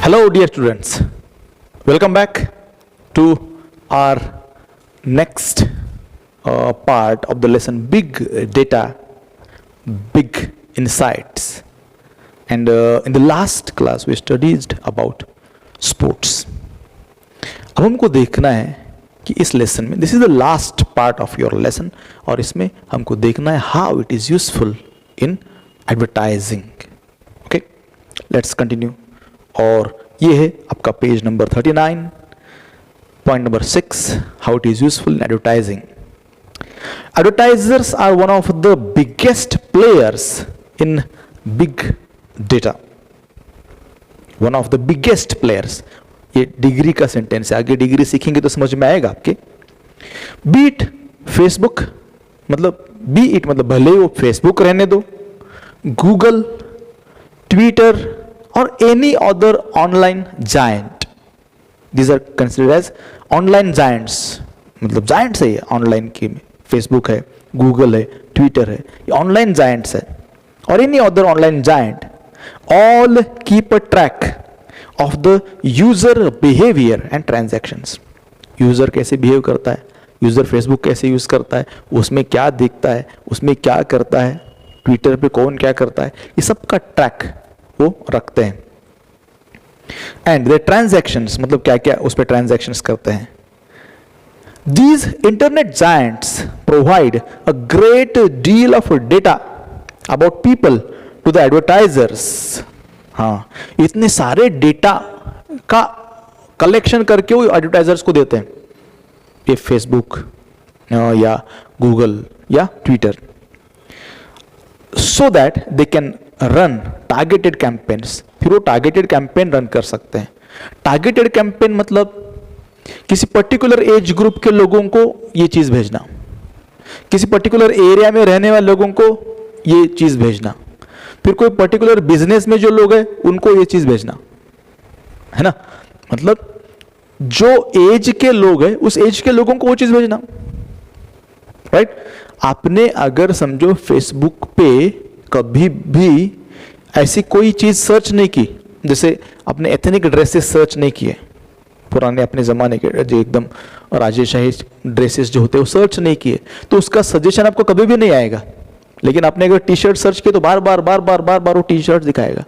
Hello dear students, welcome back to our next part of the lesson, big data, big insights. And in the last class we studied about sports. अब हमको देखना है कि इस lesson में, this is the last part of your lesson, और इसमें हमको देखना है how it is useful in advertising. Okay, let's continue. और ये है आपका page number 39, point number 6, how it is useful in advertising. Advertisers are one of the biggest players in big data. One of the biggest players. ये degree का sentence है, आगे degree सीखेंगे तो समझ में आएगा आपके. बीट फेसबुक, मतलब बी इट मतलब भले वो फेसबुक रहने दो, गूगल, ट्विटर और any other online giant. These are considered as online giants, मतलब जायंट्स है ये ऑनलाइन की. फेसबुक है, गूगल है, ट्विटर है, ये ऑनलाइन जायंट्स है. और any other online giant all keep a track of the user behaviour and transactions. User कैसे बिहेव करता है, यूजर फेसबुक कैसे यूज करता है, उसमें क्या दिखता है, उसमें क्या करता है, ट्विटर पे कौन क्या करता है, ये सब का ट्रैक वो रखते हैं. एंड द ट्रांजैक्शंस मतलब क्या क्या उस पर ट्रांजैक्शंस करते हैं. These internet giants provide a great deal of data about people to the advertisers. हाँ, इतने सारे डेटा का कलेक्शन करके वो एडवर्टाइजर्स को देते हैं, ये फेसबुक या गूगल या Twitter, so that they can run targeted campaigns. फिर वो टारगेटेड कैंपेन रन कर सकते हैं. टारगेटेड कैंपेन मतलब किसी पर्टिकुलर एज ग्रुप के लोगों को ये चीज भेजना, किसी पर्टिकुलर एरिया में रहने वाले लोगों को ये चीज भेजना, फिर कोई पर्टिकुलर बिजनेस में जो लोग हैं उनको ये चीज भेजना, है ना. मतलब जो एज के लोग हैं उस एज के लोगों को वो चीज भेजना, राइट. आपने अगर समझो फेसबुक पे कभी भी ऐसी कोई चीज सर्च नहीं की, जैसे अपने एथनिक ड्रेसेस सर्च नहीं किए, पुराने अपने ज़माने के जो एकदम राजेशाही ड्रेसेस जो होते हैं वो सर्च नहीं किए, तो उसका सजेशन आपको कभी भी नहीं आएगा. लेकिन आपने अगर टी शर्ट सर्च किए तो बार बार बार बार बार बार वो टी शर्ट दिखाएगा,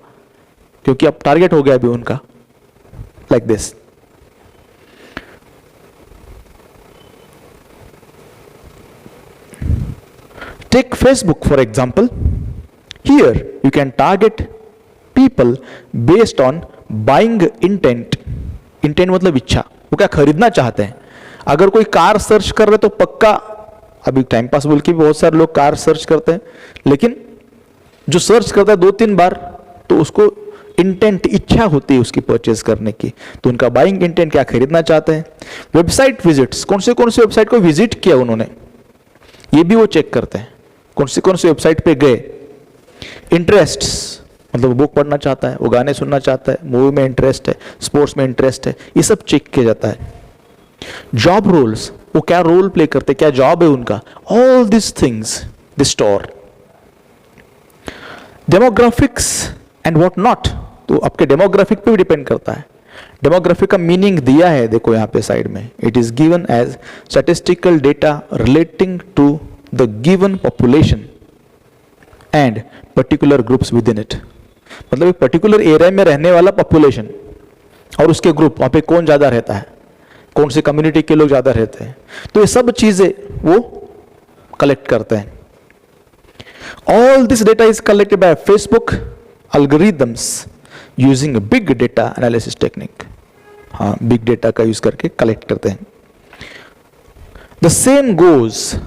क्योंकि अब टारगेट हो गया अभी उनका. Like this. Take Facebook for example. Here you can target people based on buying intent. Intent मतलब इच्छा, वो क्या खरीदना चाहते हैं. अगर कोई कार सर्च कर रहे तो पक्का, अभी टाइम पास बोल के भी बहुत सारे लोग कार सर्च करते हैं, लेकिन जो सर्च करता है 2-3 बार तो उसको इंटेंट, इच्छा होती है उसकी परचेज करने की, तो उनका बाइंग इंटेंट क्या खरीदना चाहते हैं. वेबसाइट विजिट्स, कौन से वेबसाइट को विजिट किया उन्होंने ये भी वो चेक करते हैं, कौन से वेबसाइट पे गए. इंटरेस्ट्स मतलब बुक पढ़ना चाहता है, वो गाने सुनना चाहता है, मूवी में इंटरेस्ट है, स्पोर्ट्स में इंटरेस्ट है, ये सब चेक किया जाता है. जॉब रोल्स, वो क्या रोल प्ले करते हैं, क्या जॉब है उनका, all this things they store. Demographics and what not, तो आपके डेमोग्राफिक पे भी डिपेंड करता है. डेमोग्राफिक का मीनिंग दिया है, देखो यहाँ पे साइड में, it is given as statistical data relating to the given population and particular groups within it. मतलब एक पर्टिकुलर एरिया में रहने वाला पॉपुलेशन और उसके ग्रुप, वहां पे कौन ज्यादा रहता है, कौन से कम्युनिटी के लोग ज्यादा रहते हैं, तो ये सब चीजें वो कलेक्ट करते हैं. All this data is collected by Facebook algorithms using big data analysis technique. हाँ, बिग डेटा का यूज करके कलेक्ट करते हैं. The same goes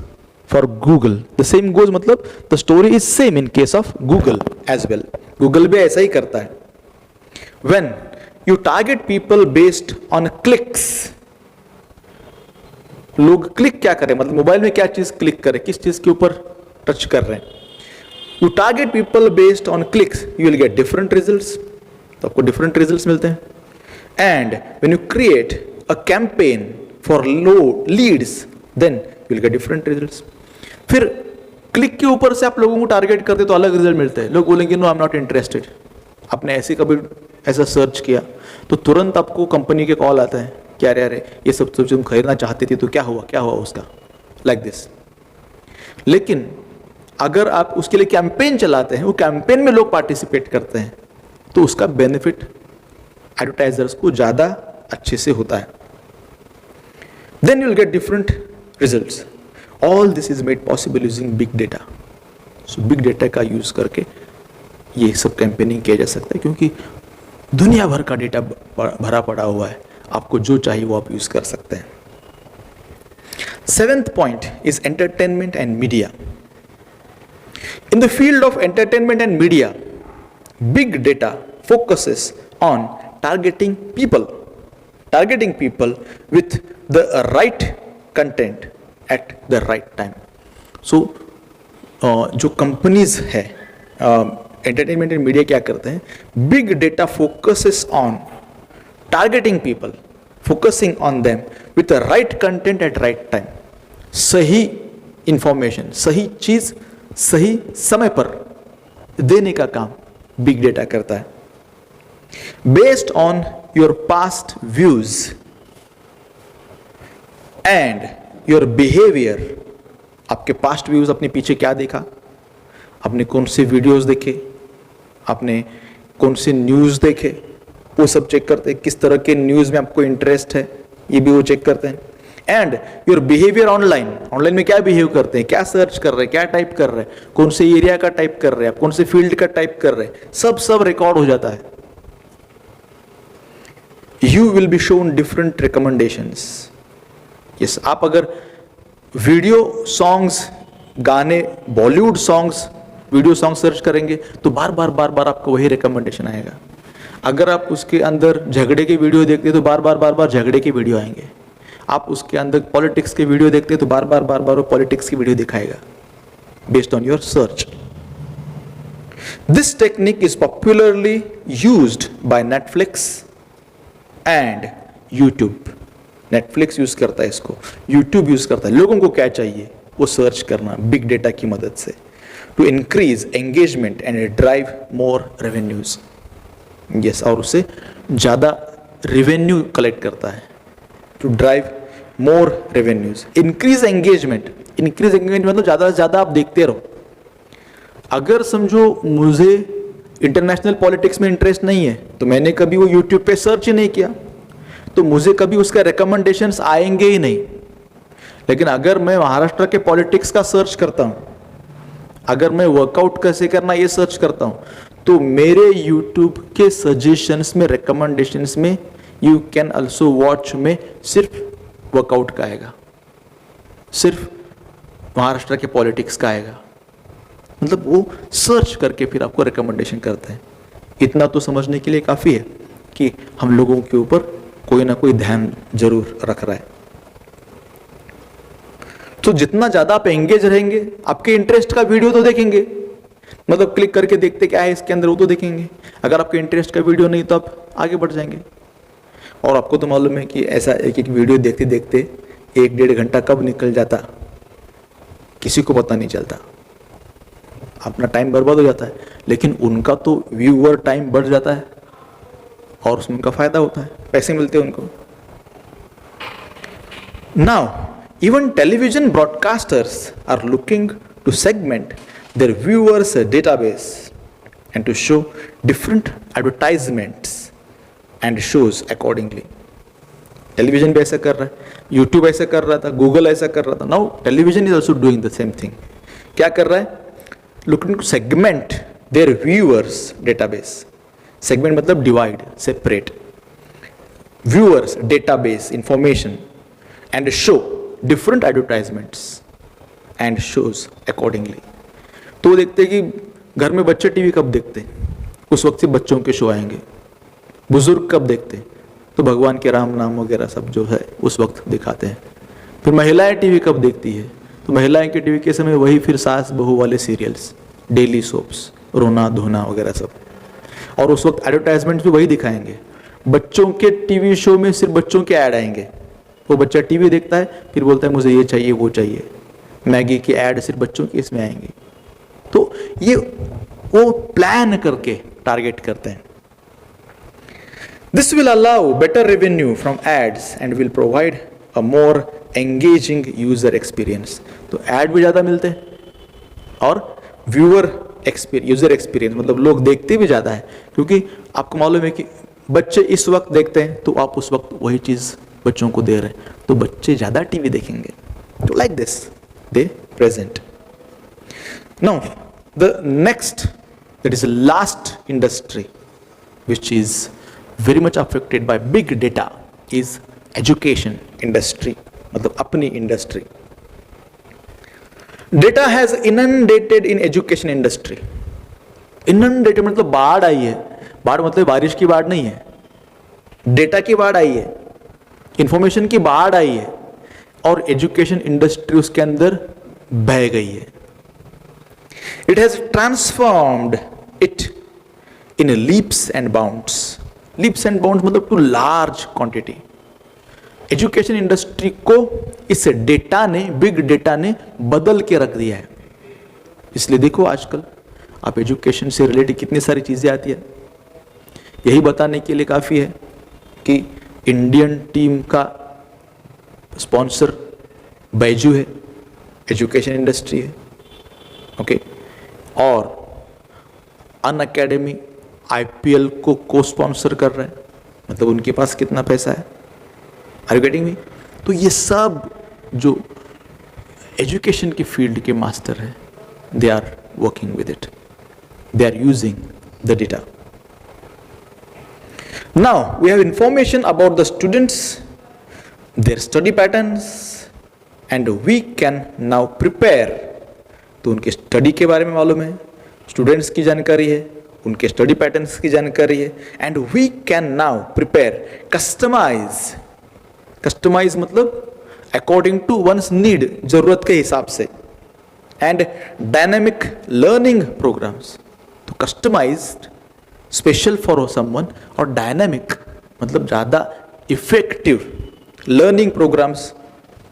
for Google. The same goes मतलब the story is same in case of Google as well. Google भी ऐसा ही करता है. When you target people based on clicks, लोग क्लिक क्या करें, मतलब मोबाइल में क्या चीज क्लिक करें, किस चीज के ऊपर टच कर रहे हैं. You target people based on clicks, you will get different results. तो आपको different results मिलते हैं. And when you create a campaign for low leads, then you will get different results. फिर क्लिक के ऊपर से आप लोगों को टारगेट करते तो अलग रिजल्ट मिलते हैं. लोग बोलेंगे no I am not interested. आपने ऐसी कभी ऐसा सर्च किया तो तुरंत आपको कंपनी के कॉल आता है कि अरे अरे ये सब तुम खरीदना चाहते थे तो क्या हुआ उसका, लाइक दिस। लेकिन अगर आप उसके लिए कैंपेन चलाते हैं, वो कैंपेन में लोग पार्टिसिपेट करते हैं, तो उसका बेनिफिट एडवर्टाइजर्स को ज़्यादा अच्छे से होता है। Then you will get different results. All this is made possible using big data. So big data का यूज करके ये सब कैंपेनिंग किया जा सकता है, क्योंकि दुनिया भर का डेटा भरा पड़ा हुआ है, आपको जो चाहिए वो आप यूज कर सकते हैं। Seventh point is entertainment and media. In the field of entertainment and media, big data focuses on targeting people with the right content at the right time. So, जो कंपनीज है एंटरटेनमेंट एंड मीडिया क्या करते हैं, big data focuses on targeting people, focusing on them with the right content eight right time. सही information, सही चीज सही समय पर देने का काम बिग डेटा करता है। Based on your past views and your behaviour, आपके पास्ट व्यूज, अपने पीछे क्या देखा, आपने कौन से वीडियोस देखे, आपने कौन से न्यूज देखे, वो सब चेक करते हैं। किस तरह के न्यूज में आपको इंटरेस्ट है, ये भी वो चेक करते हैं। एंड योर बिहेवियर ऑनलाइन में क्या बिहेव करते हैं, क्या सर्च कर रहे हैं, क्या टाइप कर रहे हैं, कौन से एरिया का टाइप कर रहे हैं, कौन से फील्ड का टाइप कर रहे हैं, सब रिकॉर्ड हो जाता है। You will be shown different recommendations. Yes, आप अगर वीडियो सॉन्ग्स, गाने, Bollywood songs, video song search करेंगे तो बार बार आपको वही रिकमेंडेशन आएगा। अगर आप उसके अंदर झगड़े के वीडियो देखते हैं तो बार बार झगड़े के वीडियो आएंगे। आप उसके अंदर पॉलिटिक्स के वीडियो देखते हैं तो बार बार वो पॉलिटिक्स की वीडियो दिखाएगा, based on your search. This technique is popularly used by Netflix and YouTube. Netflix use करता है इसको, यूट्यूब यूज करता है। लोगों को क्या चाहिए वो सर्च करना बिग डेटा की मदद से, to increase engagement and drive more revenues. Yes, और उससे ज्यादा रेवेन्यू कलेक्ट करता है, to drive more revenues. Increase engagement मतलब ज्यादा से ज्यादा आप देखते रहो। अगर समझो मुझे इंटरनेशनल पॉलिटिक्स में इंटरेस्ट नहीं है तो मैंने कभी वो यूट्यूब पे सर्च ही नहीं किया, तो मुझे कभी उसका रिकमेंडेशंस आएंगे ही नहीं। लेकिन अगर मैं महाराष्ट्र के पॉलिटिक्स का सर्च करता हूं, अगर मैं वर्कआउट कैसे करना ये सर्च करता हूं, तो मेरे यूट्यूब के सजेशंस में, रिकमेंडेशंस में, यू कैन ऑल्सो वॉच में सिर्फ वर्कआउट का आएगा, सिर्फ महाराष्ट्र के पॉलिटिक्स का आएगा। मतलब वो सर्च करके फिर आपको रिकमेंडेशन करते हैं। इतना तो समझने के लिए काफी है कि हम लोगों के ऊपर कोई ना कोई ध्यान जरूर रख रहा है। तो जितना ज्यादा आप एंगेज रहेंगे, आपके इंटरेस्ट का वीडियो तो देखेंगे, मतलब क्लिक करके देखते क्या है इसके अंदर, वो तो देखेंगे। अगर आपके इंटरेस्ट का वीडियो नहीं तो आप आगे बढ़ जाएंगे। और आपको तो मालूम है कि ऐसा एक वीडियो देखते देखते 1-1.5 घंटा कब निकल जाता किसी को पता नहीं चलता, अपना टाइम बर्बाद हो जाता है। लेकिन उनका तो व्यूअर टाइम बढ़ जाता है और उसमें उनका फायदा होता है, पैसे मिलते हैं उनको। Now even television broadcasters are looking to segment their viewers database and to show different advertisements and shows accordingly. Television भी ऐसा कर रहा है, यूट्यूब ऐसा कर रहा था, गूगल ऐसा कर रहा था। Now television is also doing the same thing. क्या कर रहा है? Looking to segment their viewers database. Segment मतलब divide, separate viewers database information and show different advertisements and shows accordingly. तो देखते कि घर में बच्चे टीवी कब देखते हैं, उस वक्त से बच्चों के शो आएंगे। बुजुर्ग कब देखते हैं, तो भगवान के राम नाम वगैरह सब जो है उस वक्त दिखाते हैं। फिर महिलाएं टीवी कब देखती है, तो महिलाएं के टीवी के समय वही फिर सास बहू वाले सीरियल्स, डेली सोप्स, रोना धोना वगैरह सब, और उस वक्त एडवर्टाइजमेंट भी वही दिखाएंगे। बच्चों के टीवी शो में सिर्फ बच्चों के ऐड आएंगे। वो बच्चा टीवी देखता है, फिर बोलता है मुझे ये चाहिए वो चाहिए। मैगी की ऐड सिर्फ बच्चों की इसमें आएंगी। तो ये वो प्लान करके टारगेट करते हैं। This will allow better revenue from ads and will provide a more engaging user experience. तो ad भी ज़्यादा मिलते हैं और व्यूअर यूजर एक्सपीरियंस मतलब लोग देखते भी ज़्यादा है, क्योंकि आपको मालूम है कि बच्चे इस वक्त देखते हैं तो आप उस वक्त वही चीज़ बच्चों को दे रहे हैं, तो बच्चे ज़्यादा टीवी देखेंगे. तो like this they present. Now the next, that is last industry which is very much affected by big data is education industry, मतलब अपनी industry. Data has inundated in education industry. Inundated मतलब बाढ़ आई है. बाढ़ मतलब बारिश की बाढ़ नहीं है, डेटा की बाढ़ आई है, इंफॉर्मेशन की बाढ़ आई है और एजुकेशन इंडस्ट्री उसके अंदर बह गई है. It has transformed it in leaps and bounds. Leaps and bounds मतलब to large quantity. Education industry को इस डेटा ने, बिग डेटा ने बदल के रख दिया है. इसलिए देखो आजकल आप एजुकेशन से रिलेटेड कितनी सारी चीजें आती है. यही बताने के लिए काफी है कि इंडियन टीम का स्पॉन्सर बैजू है, एजुकेशन इंडस्ट्री है. ओके. और अन अकेडमी आईपीएल को स्पॉन्सर कर रहे हैं, मतलब उनके पास कितना पैसा है. Are you getting me? तो ये सब जो एजुकेशन की फील्ड के मास्टर है, they are working with it, they are using the data. Now we have information about the students, their study patterns and we can now prepare. तो उनके study के बारे में मालूम है, स्टूडेंट्स की जानकारी है, उनके स्टडी पैटर्न्स की जानकारी है, and we can now prepare customise मतलब अकॉर्डिंग टू वंस नीड, जरूरत के हिसाब से, एंड डायनेमिक लर्निंग प्रोग्राम्स. तो कस्टमाइज्ड स्पेशल फॉर समवन और डायनेमिक मतलब ज़्यादा इफेक्टिव लर्निंग प्रोग्राम्स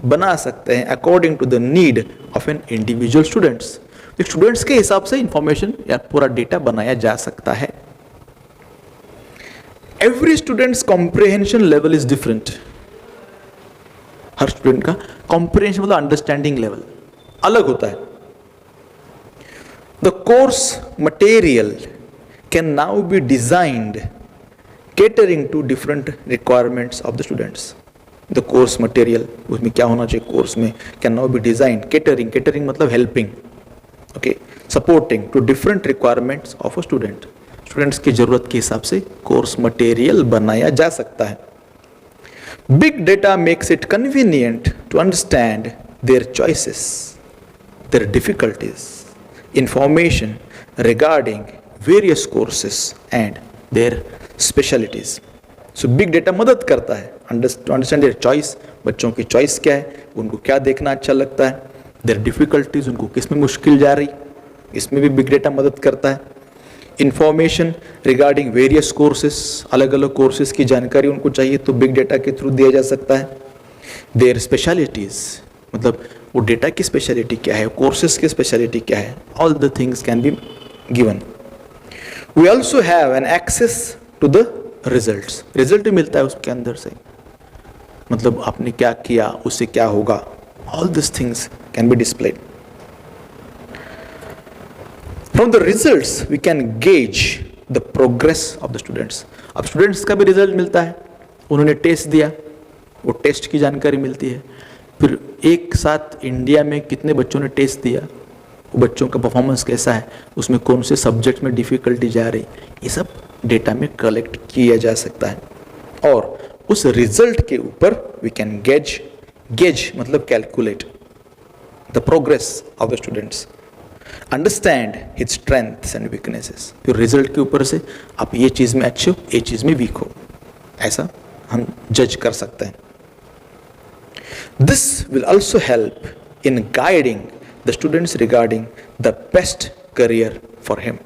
बना सकते हैं according to the need of an individual students. Students के हिसाब से इंफॉर्मेशन या पूरा डेटा बनाया जा सकता है. Every students comprehension level is different. हर स्टूडेंट का कॉम्प्रिहेंशन मतलब अंडरस्टैंडिंग लेवल अलग होता है. The course material can now be designed catering to different requirements of the students. The course material, उसमें क्या होना चाहिए कोर्स में, can now be designed catering मतलब helping, okay, supporting to different requirements of a student. Students की जरूरत के हिसाब से कोर्स मटेरियल बनाया जा सकता है. Big data makes it convenient to understand their choices, their difficulties, information regarding various courses and their specialities. So big data मदद करता है टू अंडरस्टैंड देयर चॉइस, बच्चों की चॉइस क्या है, उनको क्या देखना अच्छा लगता है, देयर डिफिकल्टीज, उनको किस में मुश्किल जा रही, इसमें भी बिग डेटा मदद करता है. इंफॉर्मेशन रिगार्डिंग वेरियस कोर्सेस, अलग अलग कोर्सेज की जानकारी उनको चाहिए तो बिग डेटा के थ्रू दिया जा सकता है. देयर स्पेशलिटीज मतलब वो डेटा की स्पेशलिटी क्या है, कोर्सेज की स्पेशलिटी क्या है, all the things can be given. We also have an access to the results. Result मिलता है उसके अंदर से, मतलब आपने क्या किया उससे क्या होगा, all these things can be displayed. From the results we can gauge the progress of the students. अब स्टूडेंट्स का भी रिजल्ट मिलता है, उन्होंने टेस्ट दिया, वो टेस्ट की जानकारी मिलती है. फिर एक साथ इंडिया में कितने बच्चों ने टेस्ट दिया, वो बच्चों का परफॉर्मेंस कैसा है, उसमें कौन से सब्जेक्ट में डिफिकल्टी जा रही, ये सब डेटा में कलेक्ट किया जा सकता है. और उस रिजल्ट के ऊपर वी कैन गेज मतलब calculate the progress of the students, understand his strengths and weaknesses. फिर रिजल्ट के ऊपर से आप ये चीज़ में अच्छे हो, ये चीज़ में वीक हो, ऐसा हम जज कर सकते हैं. This will also help in guiding the students regarding the best career for him.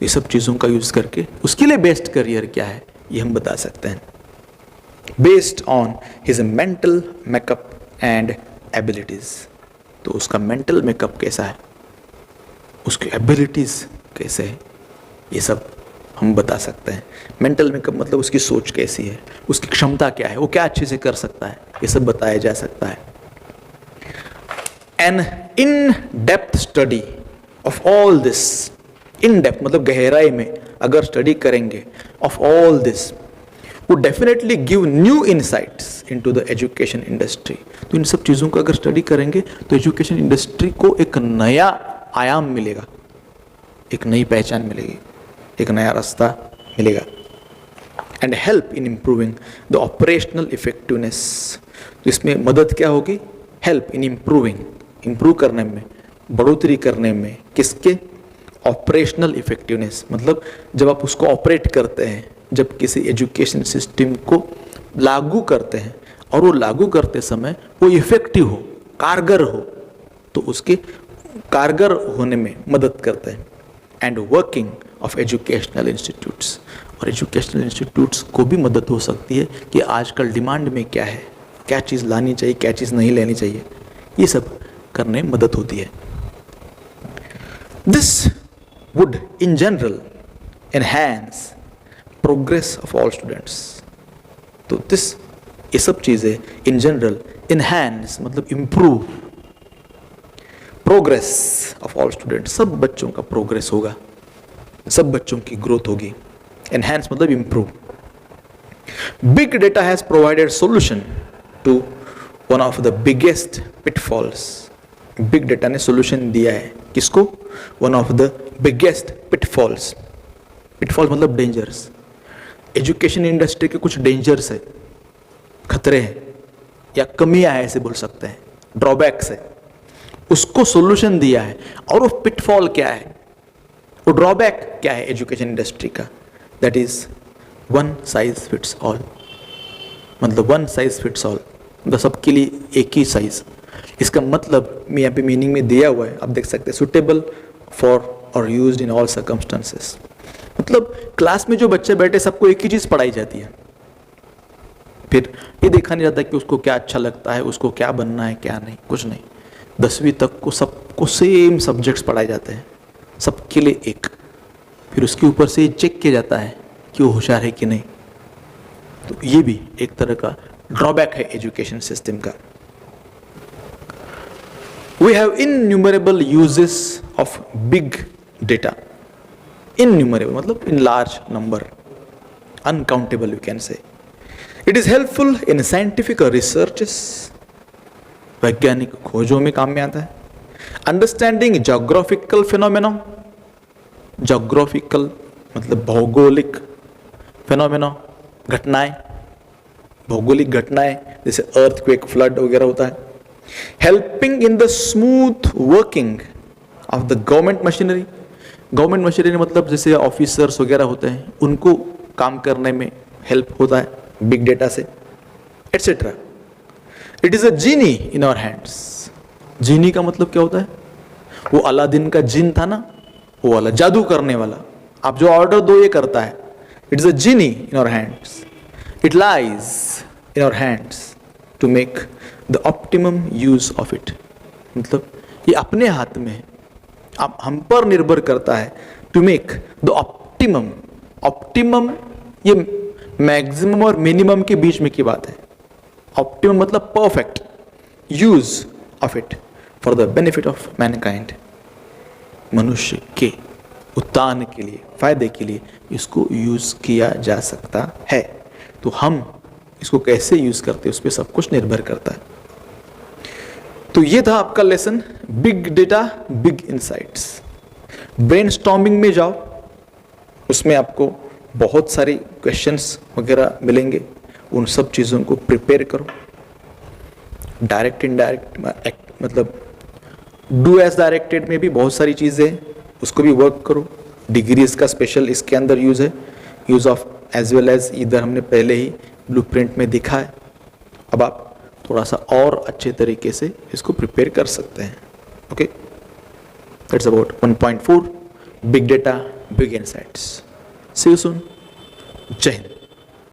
ये सब चीज़ों का यूज़ करके उसके लिए बेस्ट करियर क्या है ये हम बता सकते हैं, based on his mental makeup and abilities. तो उसका मेंटल मेकअप कैसा है, उसकी एबिलिटीज कैसे है, ये सब हम बता सकते हैं। मेंटल मेकअप मतलब उसकी सोच कैसी है, उसकी क्षमता क्या है, वो क्या अच्छे से कर सकता है, ये सब बताया जा सकता है। An in depth study of all this, in depth मतलब गहराई में अगर स्टडी करेंगे ऑफ ऑल दिस, वो definitely give new insights into the education industry. तो इन सब चीज़ों को अगर स्टडी करेंगे तो एजुकेशन इंडस्ट्री को एक नया आयाम मिलेगा, एक नई पहचान मिलेगी, एक नया रास्ता मिलेगा। And help in improving the operational effectiveness, तो इसमें मदद क्या होगी, हेल्प इन इम्प्रूविंग, इम्प्रूव करने में, बढ़ोतरी करने में, किसके, ऑपरेशनल इफेक्टिवनेस मतलब जब आप उसको ऑपरेट करते हैं, जब किसी एजुकेशन सिस्टम को लागू करते हैं और वो लागू करते समय वो इफेक्टिव हो, कारगर हो, तो उसके कारगर होने में मदद करते हैं। And working of educational institutes, और एजुकेशनल इंस्टीट्यूट्स को भी मदद हो सकती है कि आजकल डिमांड में क्या है, क्या चीज़ लानी चाहिए, क्या चीज़ नहीं लेनी चाहिए, ये सब करने में मदद होती है। This would in general enhance progress of all students, तो दिस, ये सब चीज़ें इन जनरल इनहैंस मतलब improve progress of all students, सब बच्चों का प्रोग्रेस होगा, सब बच्चों की ग्रोथ होगी। एनहैंस मतलब improve. Big data has provided solution to one of the biggest pitfalls, big data ने सोल्यूशन दिया है किसको, one of the biggest pitfalls, pitfalls मतलब डेंजर्स, एजुकेशन इंडस्ट्री के कुछ डेंजर्स है, खतरे हैं या कमियां है ऐसे बोल सकते हैं, ड्रॉबैक्स है, उसको सॉल्यूशन दिया है। और वो पिटफॉल क्या है, वो ड्रॉबैक क्या है एजुकेशन इंडस्ट्री का, that is one size fits all, मतलब वन साइज फिट्स ऑल मतलब सबके लिए एक ही साइज। इसका मतलब मैं यहाँ पे मीनिंग में दिया हुआ है, आप देख सकते हैं, सुटेबल फॉर और यूज्ड इन ऑल सर्कमस्टेंसेस, मतलब क्लास में जो बच्चे बैठे सबको एक ही चीज़ पढ़ाई जाती है, फिर ये देखा नहीं जाता कि उसको क्या अच्छा लगता है, उसको क्या बनना है क्या नहीं, कुछ नहीं। 10वीं तक को सबको सेम सब्जेक्ट्स पढ़ाए जाते हैं, सबके लिए एक, फिर उसके ऊपर से चेक किया जाता है कि वो होशियार है कि नहीं। तो ये भी एक तरह का ड्रॉबैक है एजुकेशन सिस्टम का। We have innumerable uses of big data, innumerable मतलब in large number, uncountable you can say. It is helpful in scientific researches, वैज्ञानिक खोजों में काम में आता है। अंडरस्टैंडिंग जोग्राफिकल फिनोमेना, जोग्राफिकल मतलब भौगोलिक, फिनोमेना घटनाएं, भौगोलिक घटनाएं जैसे अर्थक्वेक, फ्लड वगैरह होता है। Helping in the smooth working of the government machinery, government machinery मतलब जैसे ऑफिसर्स वगैरह होते हैं उनको काम करने में हेल्प होता है बिग डेटा से, etcetera. It is a genie in our hands, genie का मतलब क्या होता है, वो अलादीन का जिन था ना, वो वाला जादू करने वाला, आप जो ऑर्डर दो ये करता है। It is a genie in our hands, it lies in our hands to make the optimum use of it, मतलब ये अपने हाथ में है, आप हम पर निर्भर करता है to make the optimum, optimum ये मैक्सिमम और मिनिमम के बीच में की बात है, ऑप्टिमम मतलब perfect use of it for the benefit of mankind, मनुष्य के उत्थान के लिए, फायदे के लिए इसको यूज किया जा सकता है। तो हम इसको कैसे यूज करते हैं उस पर सब कुछ निर्भर करता है। तो ये था आपका lesson, big data big insights. Brainstorming में जाओ, उसमें आपको बहुत सारी क्वेश्चंस वगैरह मिलेंगे, उन सब चीज़ों को प्रिपेयर करो। डायरेक्ट इनडायरेक्ट मतलब डू एज डायरेक्टेड में भी बहुत सारी चीज़ें हैं, उसको भी वर्क करो। डिग्रीज का स्पेशल इसके अंदर यूज़ है, use of as well as, इधर हमने पहले ही ब्लूप्रिंट में दिखा है। अब आप थोड़ा सा और अच्छे तरीके से इसको प्रिपेयर कर सकते हैं। Okay, that's about 1.4 big data big insights. See you soon. जय हिंद।